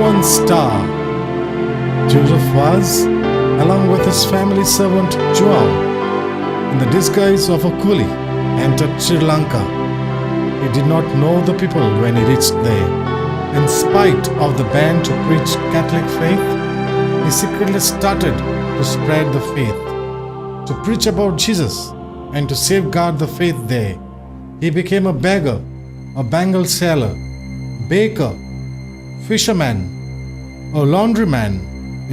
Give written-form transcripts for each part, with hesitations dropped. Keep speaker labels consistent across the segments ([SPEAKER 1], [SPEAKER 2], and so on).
[SPEAKER 1] one star. Joseph was, along with his family servant Joao, in the disguise of a coolie, entered Sri Lanka. He did not know the people when he reached there. In spite of the ban to preach Catholic faith, he secretly started to spread the faith, to preach about Jesus, and to safeguard the faith there. He became a beggar, a bangle seller, baker, fisherman, a laundryman.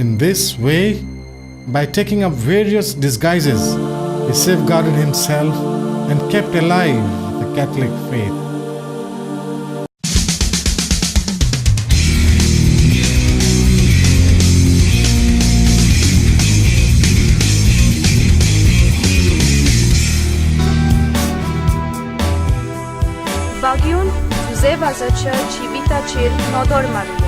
[SPEAKER 1] In this way, by taking up various disguises, he safeguarded himself and kept alive the Catholic faith.
[SPEAKER 2] Bagiun Zuzeva zacel civita cir nodor maria.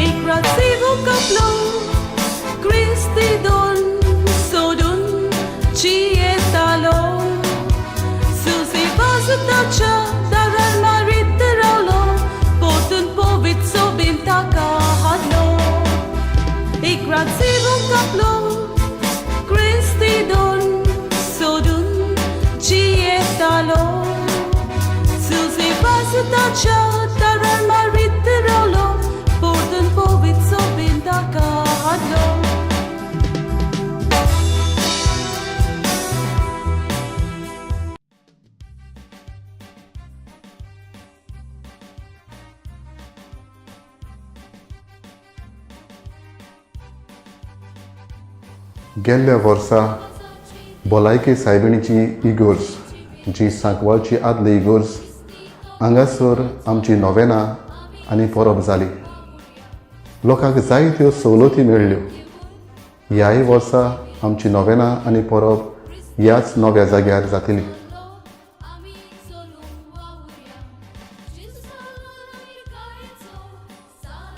[SPEAKER 3] Ik ratsivo kaplo, Christi don, sodun, cietalo. Susi vazutacha, daran maritteralo, potun povit sobintaka hadlo. Ik ratsivo kaplo, Christi don, sodun, cietalo. Susi vazutacha, daran maritteralo, potun povit sobintaka hadlo.
[SPEAKER 4] गेल्ल्या वर्सा भलायकी सायबिणीची इगोर्ज जी सांकवाळची आदली इगोर्ज हांगासर आमची नोवेनां आनी परब जाली. लोकांक जायत्यो सवलती मेळ्ळ्यो. ह्याय वर्सा आमची नोवेनां आनी परब ह्याच नव्या जाग्यार जातली.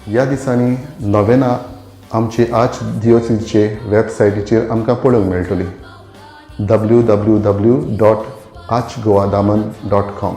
[SPEAKER 4] ह्या दिसांनी नोवेनां आमची आर्च डिओसीसचे वेबसायटीचेर आमकां पळोवंक मेळटली. www.archgoadaman.com